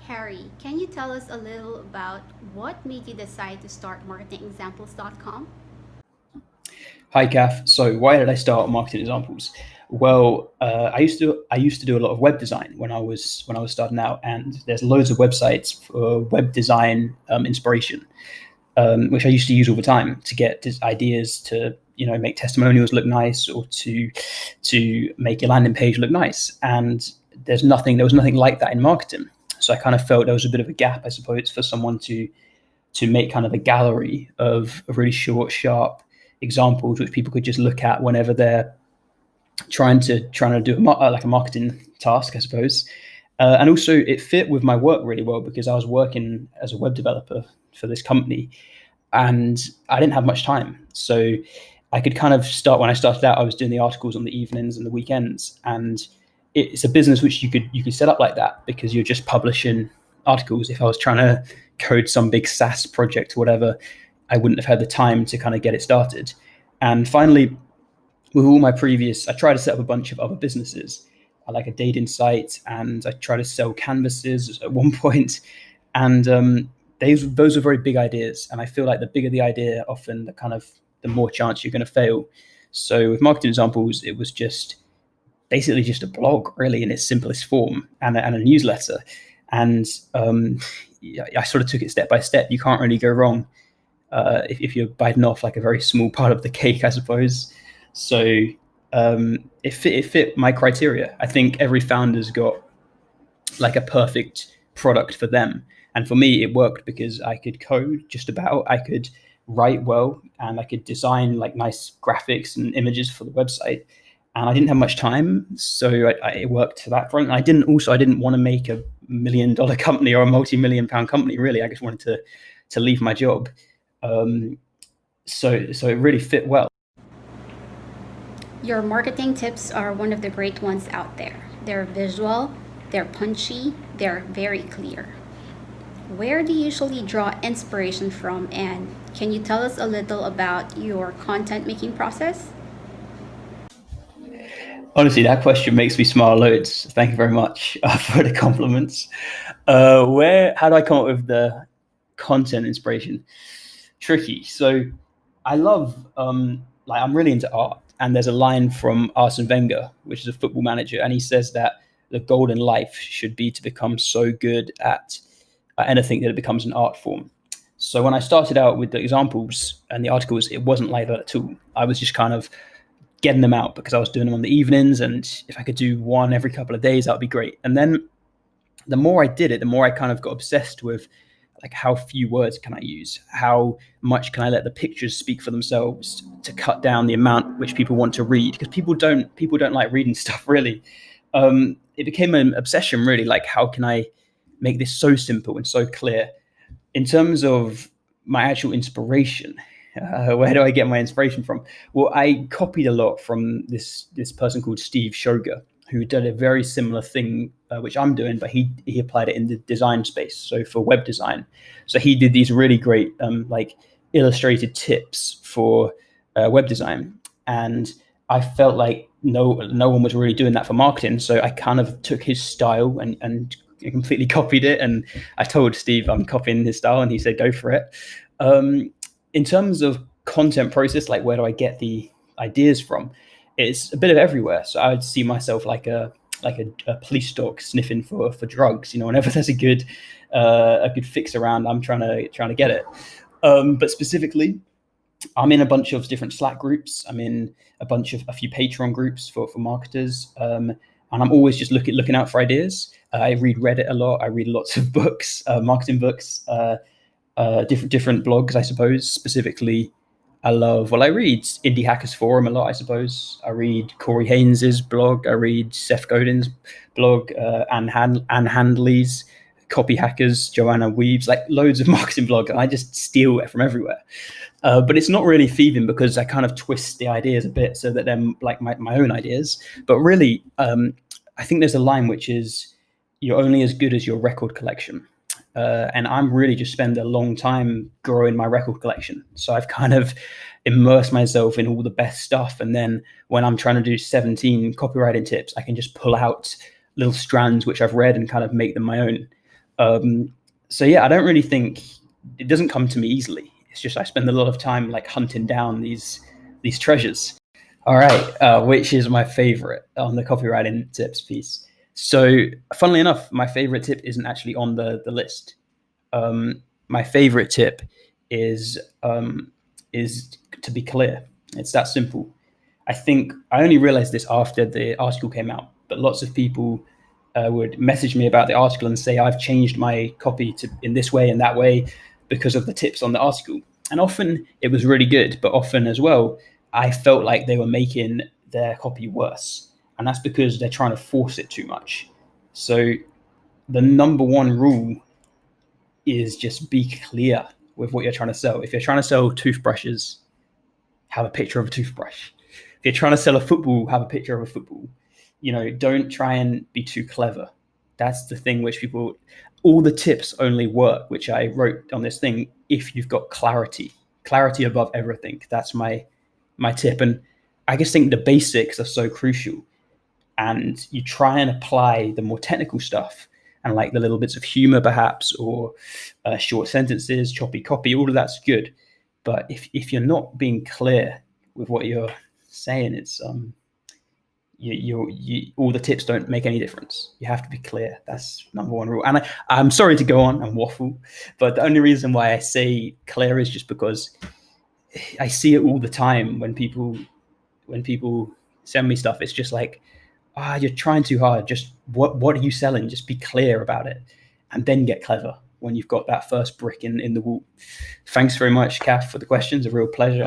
Harry, can you tell us a little about what made you decide to start marketingexamples.com? Hi, Kath. So why did I start Marketing Examples? Well, I used to do a lot of web design when I was starting out, and there's loads of websites for web design inspiration, which I used to use all the time to get ideas to make testimonials look nice or to make your landing page look nice. And there was nothing like that in marketing. So I kind of felt there was a bit of a gap, I suppose, for someone to make kind of a gallery of really short, sharp examples which people could just look at whenever they're trying to do like a marketing task, I suppose. And also, it fit with my work really well because I was working as a web developer for this company, and I didn't have much time, so I could kind of start. When I started out, I was doing the articles on the evenings and the weekends, and it's a business which you could set up like that because you're just publishing articles. If I was trying to code some big SaaS project or whatever, I wouldn't have had the time to kind of get it started. And finally, with all my previous, I tried to set up a bunch of other businesses, like a dating site, and I tried to sell canvases at one point. And those are very big ideas, and I feel like the bigger the idea, often the more chance you're going to fail. So with marketing examples, it was just basically just a blog, really, in its simplest form, and a newsletter. And yeah, I sort of took it step by step. You can't really go wrong if you're biting off like a very small part of the cake, I suppose. So it fit my criteria. I think every founder's got like a perfect product for them, and for me, it worked because I could code just about, I could write well, and I could design like nice graphics and images for the website. And I didn't have much time, so it worked to that front. And I didn't want to make $1 million company or a multi-million-pound company. Really, I just wanted to leave my job. So it really fit well. Your marketing tips are one of the great ones out there. They're visual, they're punchy, they're very clear. Where do you usually draw inspiration from, and can you tell us a little about your content making process? Honestly, that question makes me smile loads. Thank you very much for the compliments. How do I come up with the content inspiration? Tricky. So I love, like, I'm really into art, and there's a line from Arsene Wenger, which is a football manager, and he says that the goal in life should be to become so good at anything that it becomes an art form. So when I started out with the examples and the articles, it wasn't like that at all. I was just kind of getting them out because I was doing them on the evenings, and if I could do one every couple of days, that would be great. And then the more I did it, the more I kind of got obsessed with like how few words can I use? How much can I let the pictures speak for themselves to cut down the amount which people want to read? Because people don't like reading stuff really. It became an obsession really. Like, how can I make this so simple and so clear? In terms of my actual inspiration, where do I get my inspiration from? Well, I copied a lot from this person called Steve Shoga, who did a very similar thing, which I'm doing, but he applied it in the design space, so for web design. So he did these really great like illustrated tips for web design, and I felt like no one was really doing that for marketing. So I kind of took his style and completely copied it. And I told Steve I'm copying his style, and he said go for it. In terms of content process, like where do I get the ideas from? It's a bit of everywhere. So I would see myself like a police dog sniffing for drugs. Whenever there's a good fix around, I'm trying to get it. But specifically, I'm in a bunch of different Slack groups. I'm in a few Patreon groups for marketers, and I'm always just looking out for ideas. I read Reddit a lot. I read lots of books, marketing books, different blogs, I suppose. Specifically, I read Indie Hackers Forum a lot, I suppose. I read Corey Haynes's blog. I read Seth Godin's blog, Anne Handley's Copy Hackers, Joanna Weaves, like loads of marketing blogs. And I just steal it from everywhere. But it's not really thieving because I kind of twist the ideas a bit so that they're like my own ideas. But really, I think there's a line which is you're only as good as your record collection. And I'm really just spend a long time growing my record collection. So I've kind of immersed myself in all the best stuff. And then when I'm trying to do 17 copywriting tips, I can just pull out little strands which I've read and kind of make them my own. So yeah, I don't really think it doesn't come to me easily. It's just I spend a lot of time like hunting down these treasures. All right, which is my favorite on the copywriting tips piece? So, funnily enough, my favorite tip isn't actually on the list. My favorite tip is is to be clear. It's that simple. I think I only realized this after the article came out, but lots of people would message me about the article and say I've changed my copy to in this way and that way because of the tips on the article. And often it was really good, but often as well, I felt like they were making their copy worse. And that's because they're trying to force it too much. So the number one rule is just be clear with what you're trying to sell. If you're trying to sell toothbrushes, have a picture of a toothbrush. If you're trying to sell a football, have a picture of a football. Don't try and be too clever. That's the thing which people, all the tips only work, which I wrote on this thing, if you've got clarity above everything. That's my tip. And I just think the basics are so crucial. And you try and apply the more technical stuff and like the little bits of humor perhaps, or short sentences, choppy copy, all of that's good. But if you're not being clear with what you're saying, it's all the tips don't make any difference. You have to be clear. That's number one rule. And I'm sorry to go on and waffle, but the only reason why I say clear is just because I see it all the time when people send me stuff. It's just like, you're trying too hard. Just what are you selling? Just be clear about it, and then get clever when you've got that first brick in the wall. Thanks very much, Kath, for the questions. A real pleasure.